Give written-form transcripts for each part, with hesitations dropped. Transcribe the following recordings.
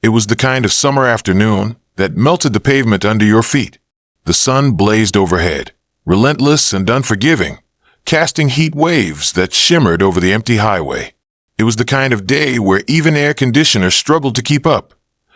It was the kind of summer afternoon that melted the pavement under your feet. The sun blazed overhead, relentless and unforgiving, casting heat waves that shimmered over the empty highway. It was the kind of day where even air conditioners struggled to keep up,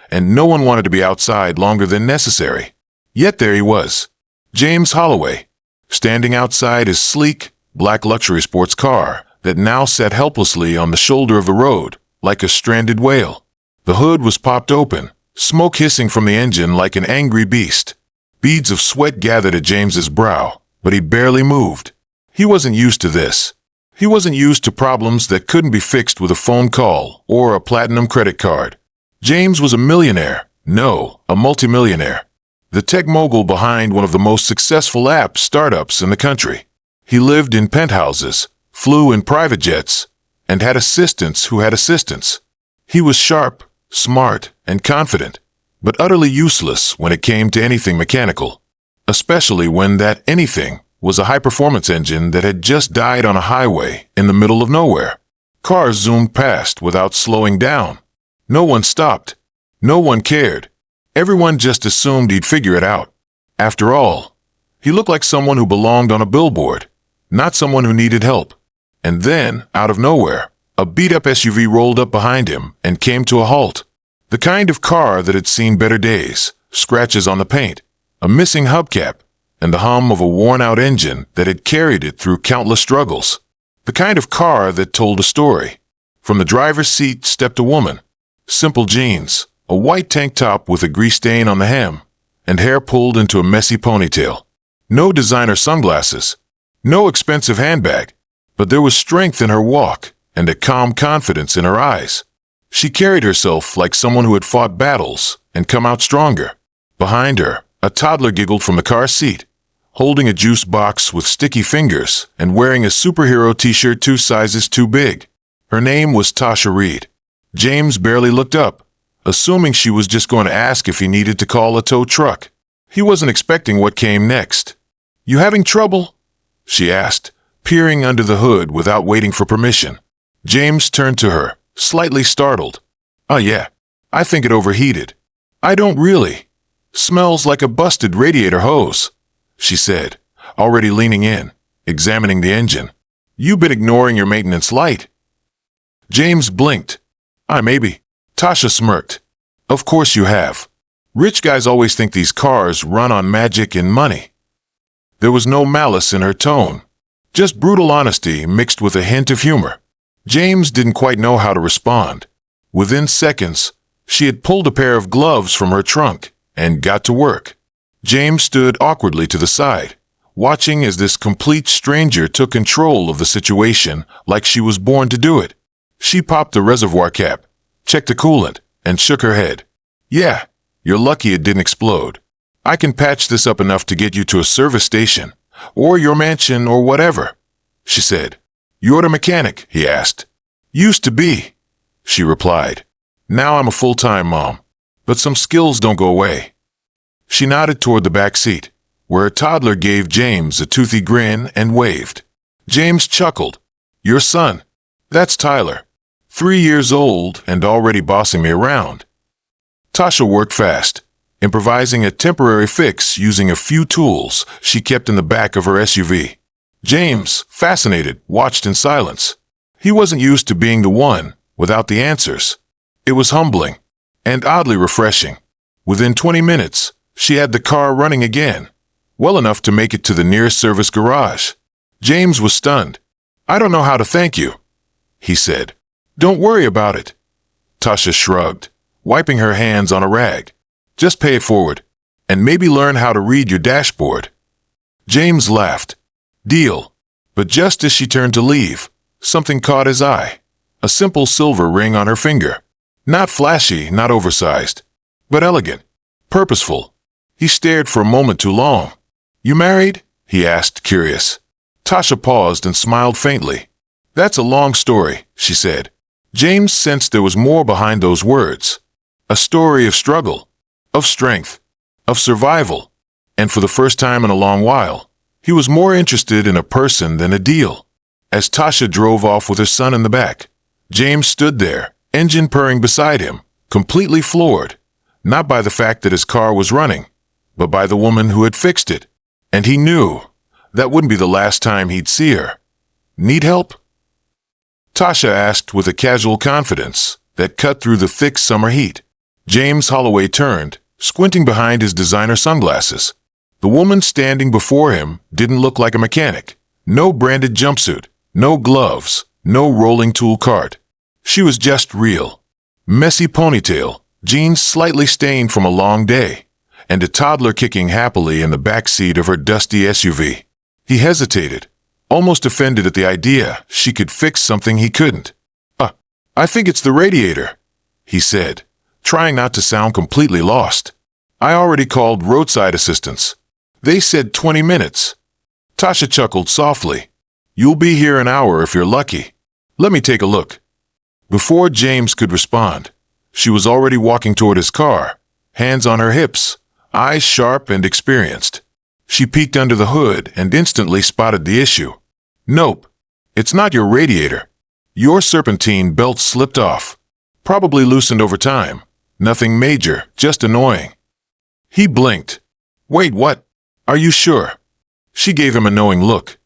and no one wanted to be outside longer than necessary. Yet there he was, James Holloway, standing outside his sleek, black luxury sports car that now sat helplessly on the shoulder of the road like a stranded whale. The hood was popped open, smoke hissing from the engine like an angry beast. Beads of sweat gathered at James's brow, but he barely moved. He wasn't used to this. He wasn't used to problems that couldn't be fixed with a phone call or a platinum credit card. James was a millionaire. No, a multimillionaire. The tech mogul behind one of the most successful app startups in the country. He lived in penthouses, flew in private jets, and had assistants who had assistants. He was sharp, smart, and confident, but utterly useless when it came to anything mechanical, especially when that anything was a high-performance engine that had just died on a highway in the middle of nowhere. Cars zoomed past without slowing down. No one stopped. No one cared. Everyone just assumed he'd figure it out. After all, he looked like someone who belonged on a billboard, not someone who needed help. And then, out of nowhere, a beat-up SUV rolled up behind him and came to a halt. The kind of car that had seen better days, scratches on the paint, a missing hubcap, and the hum of a worn-out engine that had carried it through countless struggles. The kind of car that told a story. From the driver's seat stepped a woman. Simple jeans, a white tank top with a grease stain on the hem, and hair pulled into a messy ponytail. No designer sunglasses, no expensive handbag, but there was strength in her walk and a calm confidence in her eyes. She carried herself like someone who had fought battles and come out stronger. Behind her, a toddler giggled from the car seat, holding a juice box with sticky fingers and wearing a superhero t-shirt 2 sizes too big. Her name was Tasha Reed. James barely looked up, assuming she was just going to ask if he needed to call a tow truck. He wasn't expecting what came next. "You having trouble?" she asked, peering under the hood without waiting for permission. James turned to her, slightly startled. "Oh yeah, I think it overheated." "I don't really. Smells like a busted radiator hose," she said, already leaning in, examining the engine. "You been ignoring your maintenance light." James blinked. Maybe." Tasha smirked. "Of course you have. Rich guys always think these cars run on magic and money." There was no malice in her tone, just brutal honesty mixed with a hint of humor. James didn't quite know how to respond. Within seconds, she had pulled a pair of gloves from her trunk and got to work. James stood awkwardly to the side, watching as this complete stranger took control of the situation like she was born to do it. She popped the reservoir cap, checked the coolant, and shook her head. "Yeah, you're lucky it didn't explode. I can patch this up enough to get you to a service station, or your mansion or whatever," she said. "You're the mechanic?" he asked. "Used to be," she replied. "Now I'm a full-time mom, but some skills don't go away." She nodded toward the back seat, where a toddler gave James a toothy grin and waved. James chuckled. "Your son? That's Tyler. 3 years old and already bossing me around." Tasha worked fast, improvising a temporary fix using a few tools she kept in the back of her SUV. James, fascinated, watched in silence. He wasn't used to being the one without the answers. It was humbling and oddly refreshing. Within 20 minutes, she had the car running again, well enough to make it to the nearest service garage. James was stunned. "I don't know how to thank you," he said. "Don't worry about it." Tasha shrugged, wiping her hands on a rag. "Just pay it forward, and maybe learn how to read your dashboard." James laughed. "Deal." But just as she turned to leave, something caught his eye. A simple silver ring on her finger. Not flashy, not oversized, but elegant, purposeful. He stared for a moment too long. "You married?" he asked, curious. Tasha paused and smiled faintly. "That's a long story," she said. James sensed there was more behind those words. A story of struggle, of strength, of survival. And for the first time in a long while, he was more interested in a person than a deal. As Tasha drove off with her son in the back, James stood there, engine purring beside him, completely floored, not by the fact that his car was running, but by the woman who had fixed it. And he knew that wouldn't be the last time he'd see her. Need help? Tasha asked with a casual confidence that cut through the thick summer heat. James Holloway turned, squinting behind his designer sunglasses. The woman standing before him didn't look like a mechanic. No branded jumpsuit, no gloves, no rolling tool cart. She was just real. Messy ponytail, jeans slightly stained from a long day, and a toddler kicking happily in the backseat of her dusty SUV. He hesitated, almost offended at the idea she could fix something he couldn't. I think it's the radiator," he said, trying not to sound completely lost. "I already called roadside assistance. They said 20 minutes. Tasha chuckled softly. "You'll be here an hour if you're lucky. Let me take a look." Before James could respond, she was already walking toward his car, hands on her hips, eyes sharp and experienced. She peeked under the hood and instantly spotted the issue. "Nope, it's not your radiator. Your serpentine belt slipped off. Probably loosened over time. Nothing major, just annoying." He blinked. "Wait, what? Are you sure?" She gave him a knowing look.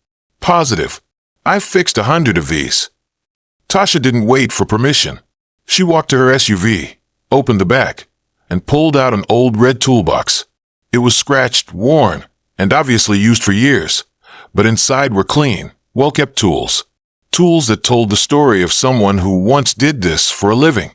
"Positive. I've fixed 100 of these." Tasha didn't wait for permission. She walked to her SUV, opened the back, and pulled out an old red toolbox. It was scratched, worn, and obviously used for years, but inside were clean, well-kept tools. Tools that told the story of someone who once did this for a living.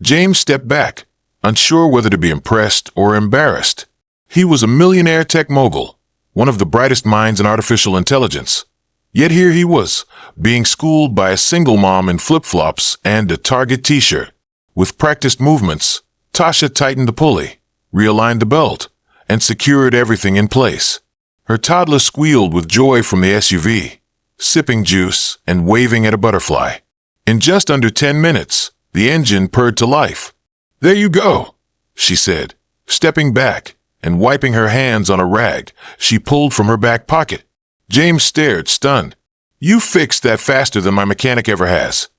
James stepped back, unsure whether to be impressed or embarrassed. He was a millionaire tech mogul, one of the brightest minds in artificial intelligence. Yet here he was, being schooled by a single mom in flip-flops and a Target t-shirt. With practiced movements, Tasha tightened the pulley, realigned the belt, and secured everything in place. Her toddler squealed with joy from the SUV, sipping juice and waving at a butterfly. In just under 10 minutes, the engine purred to life. "There you go," she said, stepping back and wiping her hands on a rag she pulled from her back pocket. James stared, stunned. "You fixed that faster than my mechanic ever has."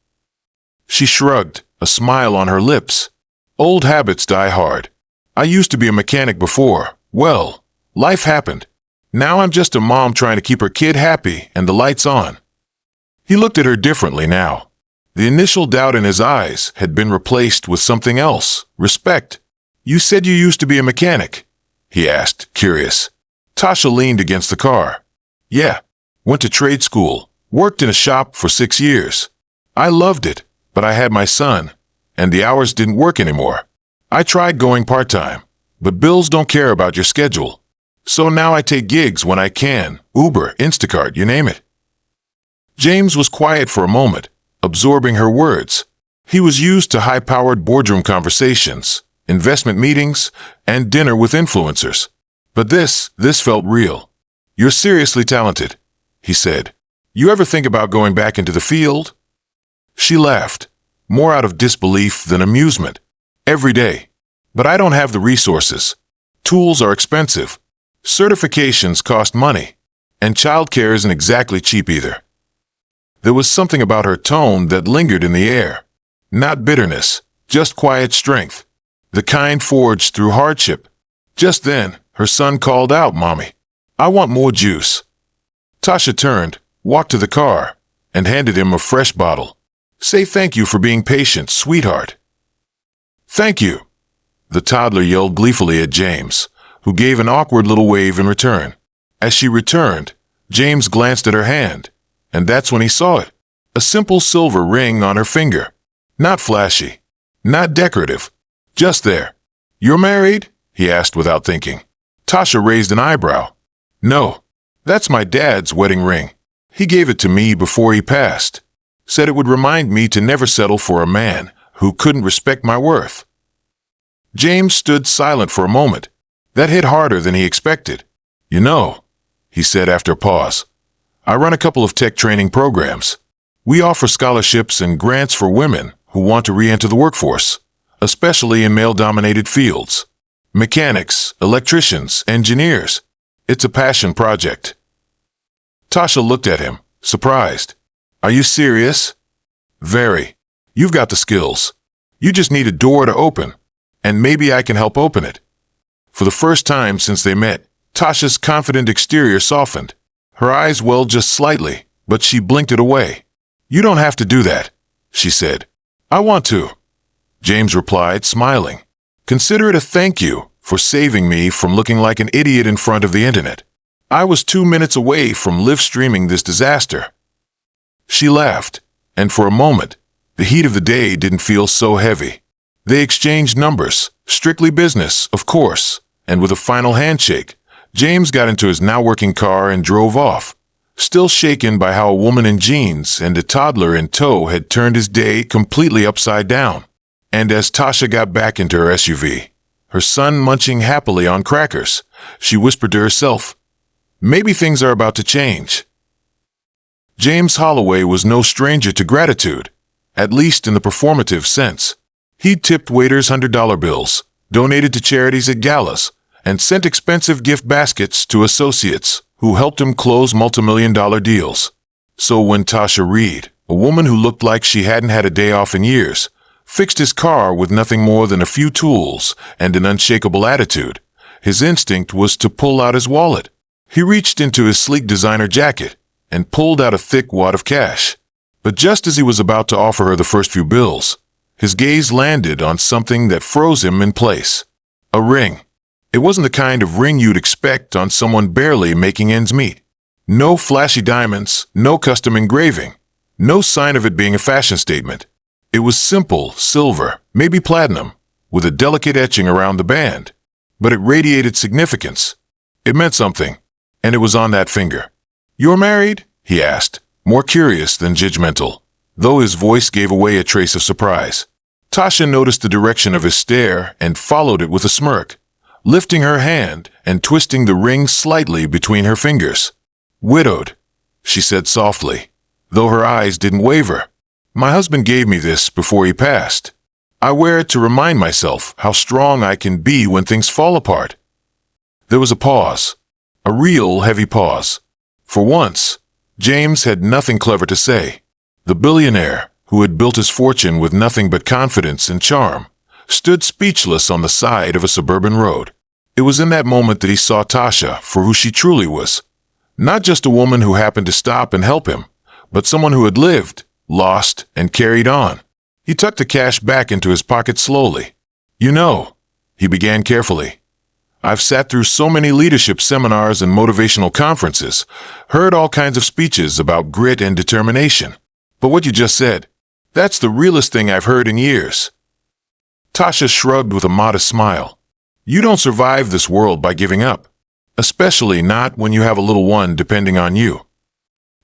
She shrugged, a smile on her lips. "Old habits die hard. I used to be a mechanic before. Well, life happened. Now I'm just a mom trying to keep her kid happy and the lights on." He looked at her differently now. The initial doubt in his eyes had been replaced with something else, respect. "You said you used to be a mechanic?" he asked, curious. Tasha leaned against the car. "Yeah, went to trade school, worked in a shop for 6 years. I loved it, but I had my son, and the hours didn't work anymore. I tried going part-time, but bills don't care about your schedule. So now I take gigs when I can, Uber, Instacart, you name it." James was quiet for a moment, absorbing her words. He was used to high-powered boardroom conversations, investment meetings, and dinner with influencers. But this felt real. "You're seriously talented," he said. "You ever think about going back into the field?" She laughed, more out of disbelief than amusement. "Every day. But I don't have the resources. Tools are expensive. Certifications cost money, and childcare isn't exactly cheap either." There was something about her tone that lingered in the air. Not bitterness, just quiet strength. The kind forged through hardship. Just then, her son called out, "Mommy, I want more juice." Tasha turned, walked to the car, and handed him a fresh bottle. "Say thank you for being patient, sweetheart." "Thank you," the toddler yelled gleefully at James, who gave an awkward little wave in return. As she returned, James glanced at her hand, and that's when he saw it. A simple silver ring on her finger. Not flashy, not decorative, just there. "You're married?" he asked without thinking. Tasha raised an eyebrow. "No, that's my dad's wedding ring. He gave it to me before he passed. Said it would remind me to never settle for a man who couldn't respect my worth." James stood silent for a moment. That hit harder than he expected. "You know," he said after a pause, "I run a couple of tech training programs. We offer scholarships and grants for women who want to re-enter the workforce, especially in male-dominated fields. Mechanics, electricians, engineers. It's a passion project." Tasha looked at him, surprised. "Are you serious?" "Very. You've got the skills. You just need a door to open, and maybe I can help open it." For the first time since they met, Tasha's confident exterior softened. Her eyes welled just slightly, but she blinked it away. "You don't have to do that," she said. "I want to," James replied, smiling. "Consider it a thank you for saving me from looking like an idiot in front of the internet. I was 2 minutes away from live streaming this disaster." She laughed, and for a moment, the heat of the day didn't feel so heavy. They exchanged numbers, strictly business, of course, and with a final handshake, James got into his now-working car and drove off, still shaken by how a woman in jeans and a toddler in tow had turned his day completely upside down. And as Tasha got back into her SUV, her son munching happily on crackers, she whispered to herself, "Maybe things are about to change." James Holloway was no stranger to gratitude, at least in the performative sense. He'd tipped waiters $100 bills, donated to charities at galas, and sent expensive gift baskets to associates who helped him close multimillion-dollar deals. So when Tasha Reed, a woman who looked like she hadn't had a day off in years, fixed his car with nothing more than a few tools and an unshakable attitude, his instinct was to pull out his wallet. He reached into his sleek designer jacket and pulled out a thick wad of cash. But just as he was about to offer her the first few bills, his gaze landed on something that froze him in place. A ring. It wasn't the kind of ring you'd expect on someone barely making ends meet. No flashy diamonds, no custom engraving, no sign of it being a fashion statement. It was simple, silver, maybe platinum, with a delicate etching around the band. But it radiated significance. It meant something, and it was on that finger. "You're married?" he asked, more curious than judgmental, though his voice gave away a trace of surprise. Tasha noticed the direction of his stare and followed it with a smirk, lifting her hand and twisting the ring slightly between her fingers. "Widowed," she said softly, though her eyes didn't waver. "My husband gave me this before he passed. I wear it to remind myself how strong I can be when things fall apart." There was a pause, a real heavy pause. For once, James had nothing clever to say. The billionaire, who had built his fortune with nothing but confidence and charm, stood speechless on the side of a suburban road. It was in that moment that he saw Tasha for who she truly was. Not just a woman who happened to stop and help him, but someone who had lived, lost, and carried on. He tucked the cash back into his pocket slowly. "You know," he began carefully, "I've sat through so many leadership seminars and motivational conferences, heard all kinds of speeches about grit and determination. But what you just said, that's the realest thing I've heard in years." Tasha shrugged with a modest smile. "You don't survive this world by giving up, especially not when you have a little one depending on you."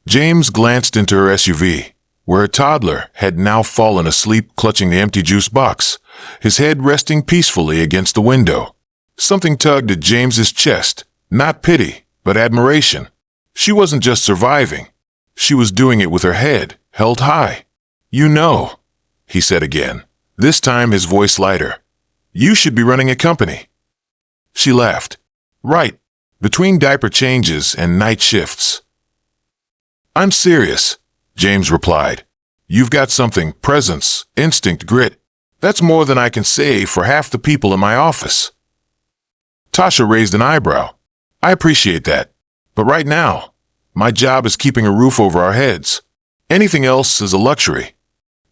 James glanced into her SUV, where her toddler had now fallen asleep clutching the empty juice box, his head resting peacefully against the window. Something tugged at James's chest, not pity, but admiration. She wasn't just surviving. She was doing it with her head held high. "You know," he said again, this time his voice lighter, "you should be running a company." She laughed. "Right, between diaper changes and night shifts." "I'm serious," James replied. "You've got something, presence, instinct, grit. That's more than I can say for half the people in my office." Tasha raised an eyebrow. "I appreciate that. But right now, my job is keeping a roof over our heads. Anything else is a luxury."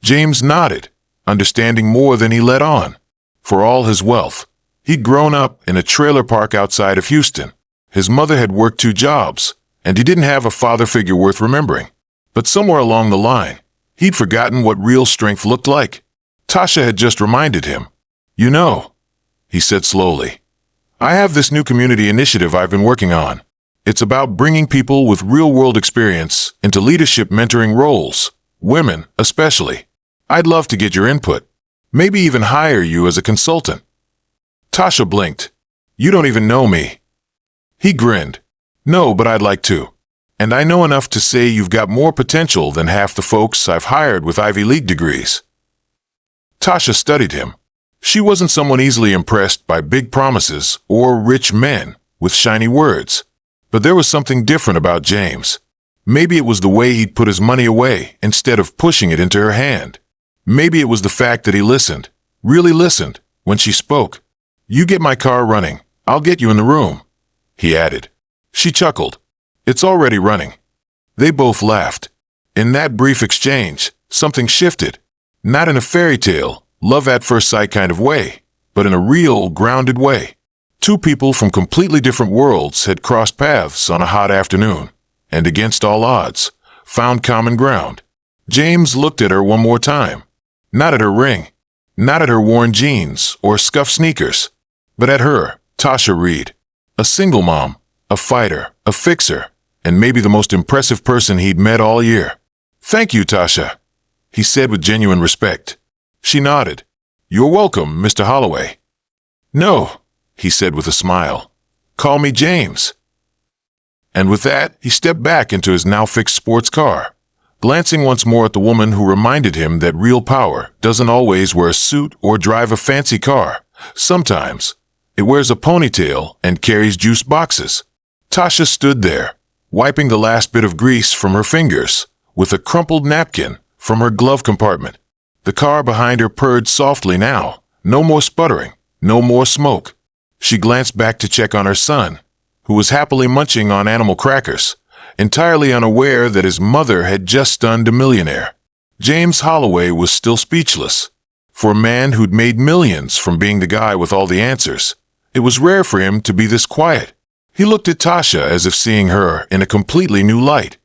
James nodded, understanding more than he let on. For all his wealth, he'd grown up in a trailer park outside of Houston. His mother had worked 2 jobs, and he didn't have a father figure worth remembering. But somewhere along the line, he'd forgotten what real strength looked like. Tasha had just reminded him. "You know," he said slowly, "I have this new community initiative I've been working on. It's about bringing people with real-world experience into leadership mentoring roles, women especially. I'd love to get your input, maybe even hire you as a consultant." Tasha blinked. "You don't even know me." He grinned. "No, but I'd like to. And I know enough to say you've got more potential than half the folks I've hired with Ivy League degrees." Tasha studied him. She wasn't someone easily impressed by big promises or rich men with shiny words. But there was something different about James. Maybe it was the way he'd put his money away instead of pushing it into her hand. Maybe it was the fact that he listened, really listened, when she spoke. "You get my car running. I'll get you in the room," he added. She chuckled. "It's already running." They both laughed. In that brief exchange, something shifted. Not in a fairy tale, love at first sight kind of way, but in a real, grounded way. Two people from completely different worlds had crossed paths on a hot afternoon, and against all odds, found common ground. James looked at her one more time. Not at her ring, not at her worn jeans or scuffed sneakers, but at her, Tasha Reed. A single mom, a fighter, a fixer, and maybe the most impressive person he'd met all year. "Thank you, Tasha," he said with genuine respect. She nodded. "You're welcome, Mr. Holloway." "No," he said with a smile. "Call me James." And with that, he stepped back into his now-fixed sports car, glancing once more at the woman who reminded him that real power doesn't always wear a suit or drive a fancy car. Sometimes, it wears a ponytail and carries juice boxes. Tasha stood there, wiping the last bit of grease from her fingers with a crumpled napkin from her glove compartment. The car behind her purred softly now. No more sputtering, no more smoke. She glanced back to check on her son, who was happily munching on animal crackers, entirely unaware that his mother had just stunned a millionaire. James Holloway was still speechless. For a man who'd made millions from being the guy with all the answers, it was rare for him to be this quiet. He looked at Tasha as if seeing her in a completely new light.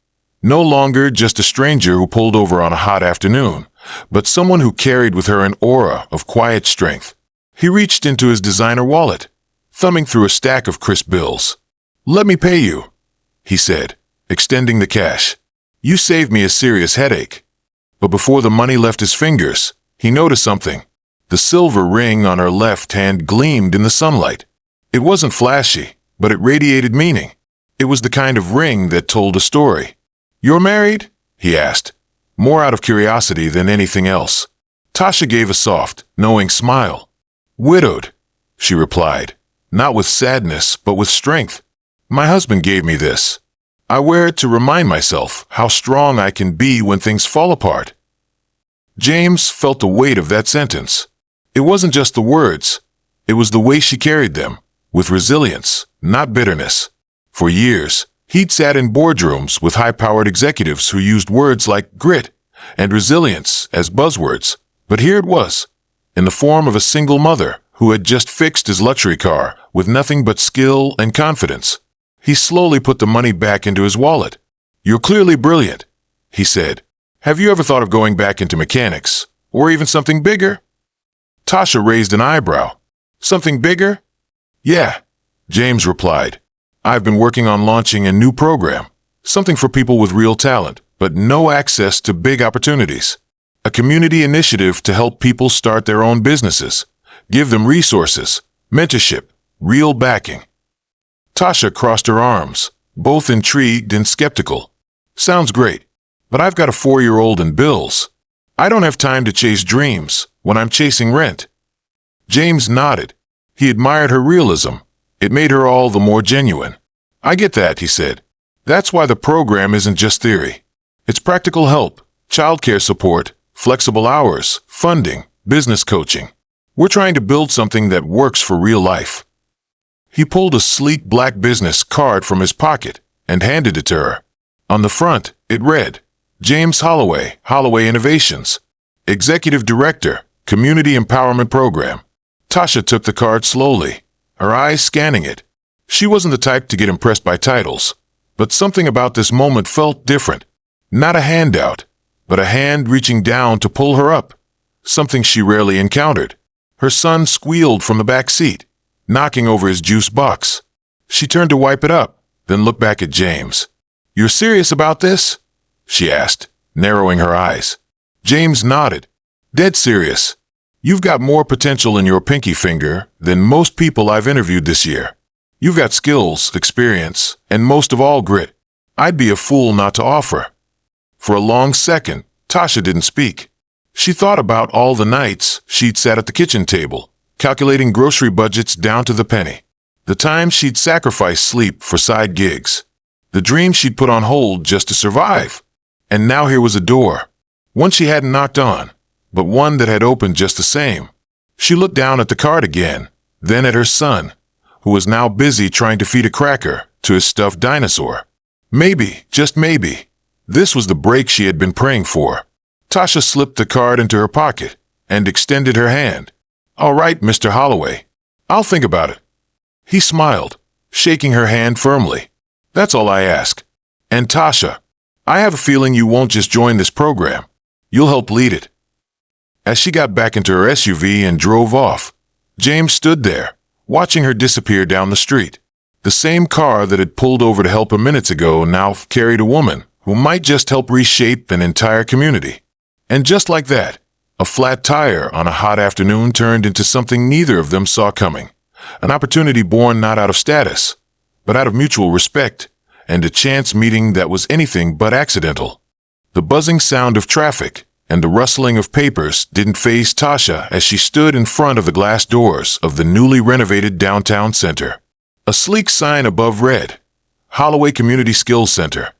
No longer just a stranger who pulled over on a hot afternoon, but someone who carried with her an aura of quiet strength. He reached into his designer wallet, thumbing through a stack of crisp bills. "Let me pay you," he said, extending the cash. "You saved me a serious headache." But before the money left his fingers, he noticed something. The silver ring on her left hand gleamed in the sunlight. It wasn't flashy, but it radiated meaning. It was the kind of ring that told a story. "You're married?" he asked, more out of curiosity than anything else. Tasha gave a soft, knowing smile. "Widowed," she replied, not with sadness, but with strength. "My husband gave me this. I wear it to remind myself how strong I can be when things fall apart." James felt the weight of that sentence. It wasn't just the words. It was the way she carried them, with resilience, not bitterness. For years, he'd sat in boardrooms with high-powered executives who used words like grit and resilience as buzzwords. But here it was, in the form of a single mother who had just fixed his luxury car with nothing but skill and confidence. He slowly put the money back into his wallet. "You're clearly brilliant," he said. "Have you ever thought of going back into mechanics, or even something bigger?" Tasha raised an eyebrow. "Something bigger?" "Yeah," James replied. "I've been working on launching a new program, something for people with real talent, but no access to big opportunities. A community initiative to help people start their own businesses, give them resources, mentorship, real backing." Tasha crossed her arms, both intrigued and skeptical. "Sounds great, but I've got a 4-year-old and bills. I don't have time to chase dreams when I'm chasing rent." James nodded. He admired her realism. It made her all the more genuine. "I get that," he said. "That's why the program isn't just theory. It's practical help, childcare support, flexible hours, funding, business coaching. We're trying to build something that works for real life." He pulled a sleek black business card from his pocket and handed it to her. On the front, it read, "James Holloway, Holloway Innovations, Executive Director, Community Empowerment Program." Tasha took the card slowly, her eyes scanning it. She wasn't the type to get impressed by titles, but something about this moment felt different. Not a handout, but a hand reaching down to pull her up, something she rarely encountered. Her son squealed from the back seat, knocking over his juice box. She turned to wipe it up, then looked back at James. "You're serious about this?" she asked, narrowing her eyes. James nodded. "Dead serious. You've got more potential in your pinky finger than most people I've interviewed this year. You've got skills, experience, and most of all grit. I'd be a fool not to offer." For a long second, Tasha didn't speak. She thought about all the nights she'd sat at the kitchen table, calculating grocery budgets down to the penny. The times she'd sacrificed sleep for side gigs. The dreams she'd put on hold just to survive. And now here was a door. One she hadn't knocked on, but one that had opened just the same. She looked down at the card again, then at her son, who was now busy trying to feed a cracker to his stuffed dinosaur. Maybe, just maybe, this was the break she had been praying for. Tasha slipped the card into her pocket and extended her hand. "All right, Mr. Holloway. I'll think about it." He smiled, shaking her hand firmly. "That's all I ask. And Tasha, I have a feeling you won't just join this program. You'll help lead it." As she got back into her SUV and drove off, James stood there, watching her disappear down the street. The same car that had pulled over to help him minutes ago now carried a woman who might just help reshape an entire community. And just like that, a flat tire on a hot afternoon turned into something neither of them saw coming. An opportunity born not out of status, but out of mutual respect, and a chance meeting that was anything but accidental. The buzzing sound of traffic and the rustling of papers didn't faze Tasha as she stood in front of the glass doors of the newly renovated downtown center. A sleek sign above read, "Holloway Community Skills Center."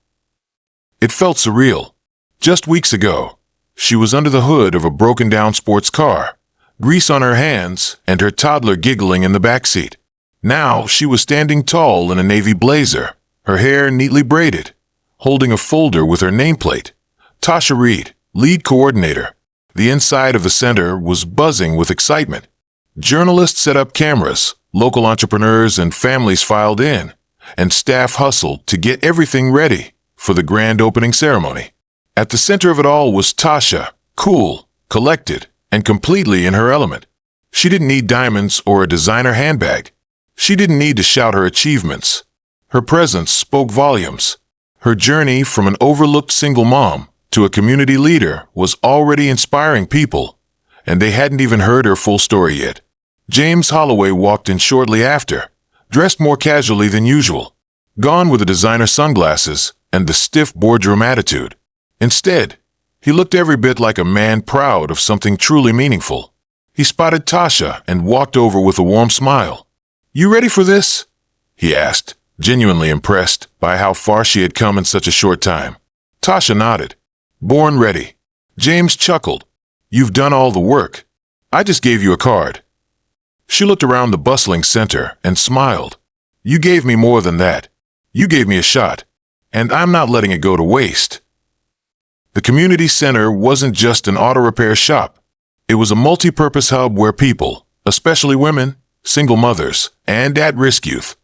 It felt surreal. Just weeks ago, she was under the hood of a broken-down sports car, grease on her hands and her toddler giggling in the backseat. Now she was standing tall in a navy blazer, her hair neatly braided, holding a folder with her nameplate, "Tasha Reed, Lead Coordinator." The inside of the center was buzzing with excitement. Journalists set up cameras, local entrepreneurs and families filed in, and staff hustled to get everything ready for the grand opening ceremony. At the center of it all was Tasha, cool, collected, and completely in her element. She didn't need diamonds or a designer handbag. She didn't need to shout her achievements. Her presence spoke volumes. Her journey from an overlooked single mom to a community leader was already inspiring people, and they hadn't even heard her full story yet. James Holloway walked in shortly after, dressed more casually than usual, gone with the designer sunglasses and the stiff boardroom attitude. Instead, he looked every bit like a man proud of something truly meaningful. He spotted Tasha and walked over with a warm smile. "You ready for this?" he asked, genuinely impressed by how far she had come in such a short time. Tasha nodded. "Born ready." James chuckled. "You've done all the work. I just gave you a card." She looked around the bustling center and smiled. "You gave me more than that. You gave me a shot, and I'm not letting it go to waste." The community center wasn't just an auto repair shop. It was a multi-purpose hub where people, especially women, single mothers, and at-risk youth,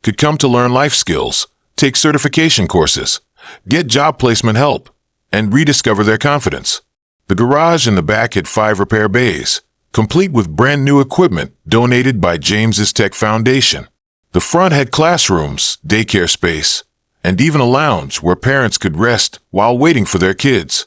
could come to learn life skills, take certification courses, get job placement help, and rediscover their confidence. The garage in the back had 5 repair bays, complete with brand new equipment donated by James's Tech Foundation. The front had classrooms, daycare space, and even a lounge where parents could rest while waiting for their kids.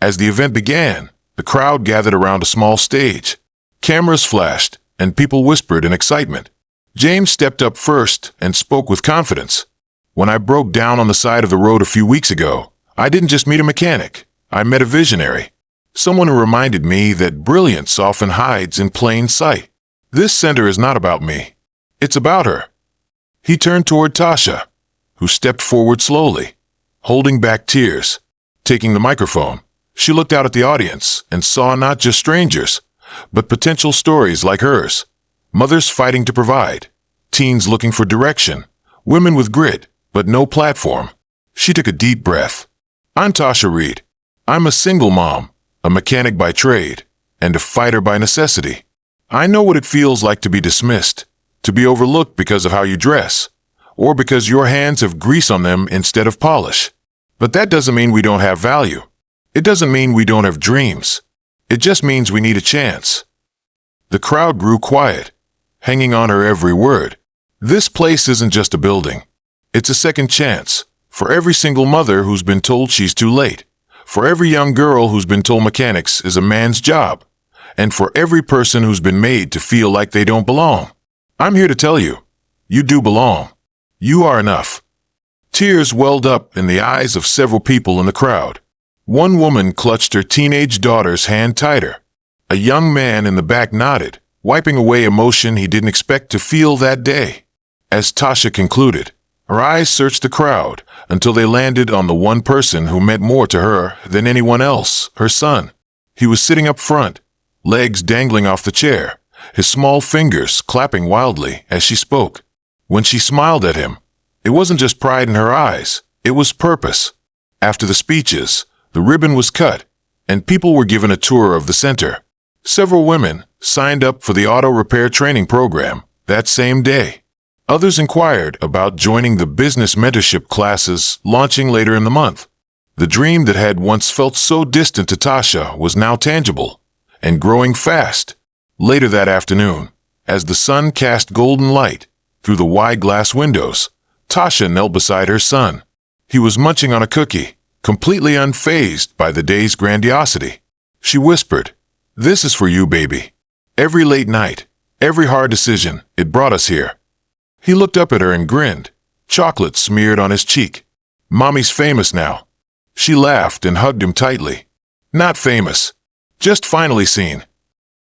As the event began, the crowd gathered around a small stage. Cameras flashed, and people whispered in excitement. James stepped up first and spoke with confidence. "When I broke down on the side of the road a few weeks ago, I didn't just meet a mechanic. I met a visionary. Someone who reminded me that brilliance often hides in plain sight. This center is not about me. It's about her." He turned toward Tasha, who stepped forward slowly, holding back tears. Taking the microphone, she looked out at the audience and saw not just strangers, but potential stories like hers. Mothers fighting to provide, teens looking for direction, women with grit, but no platform. She took a deep breath. "I'm Tasha Reed. I'm a single mom, a mechanic by trade, and a fighter by necessity. I know what it feels like to be dismissed, to be overlooked because of how you dress, or because your hands have grease on them instead of polish. But that doesn't mean we don't have value. It doesn't mean we don't have dreams. It just means we need a chance." The crowd grew quiet, hanging on her every word. This place isn't just a building. It's a second chance. For every single mother who's been told she's too late, for every young girl who's been told mechanics is a man's job, and for every person who's been made to feel like they don't belong. I'm here to tell you, you do belong. You are enough. Tears welled up in the eyes of several people in the crowd. One woman clutched her teenage daughter's hand tighter. A young man in the back nodded, wiping away emotion he didn't expect to feel that day. As Tasha concluded, her eyes searched the crowd until they landed on the one person who meant more to her than anyone else, her son. He was sitting up front, legs dangling off the chair, his small fingers clapping wildly as she spoke. When she smiled at him, it wasn't just pride in her eyes, it was purpose. After the speeches, the ribbon was cut, and people were given a tour of the center. Several women signed up for the auto repair training program that same day. Others inquired about joining the business mentorship classes launching later in the month. The dream that had once felt so distant to Tasha was now tangible and growing fast. Later that afternoon, as the sun cast golden light through the wide glass windows, Tasha knelt beside her son. He was munching on a cookie, completely unfazed by the day's grandiosity. She whispered, "This is for you, baby. Every late night, every hard decision, it brought us here." He looked up at her and grinned, chocolate smeared on his cheek. "Mommy's famous now." She laughed and hugged him tightly. "Not famous, just finally seen."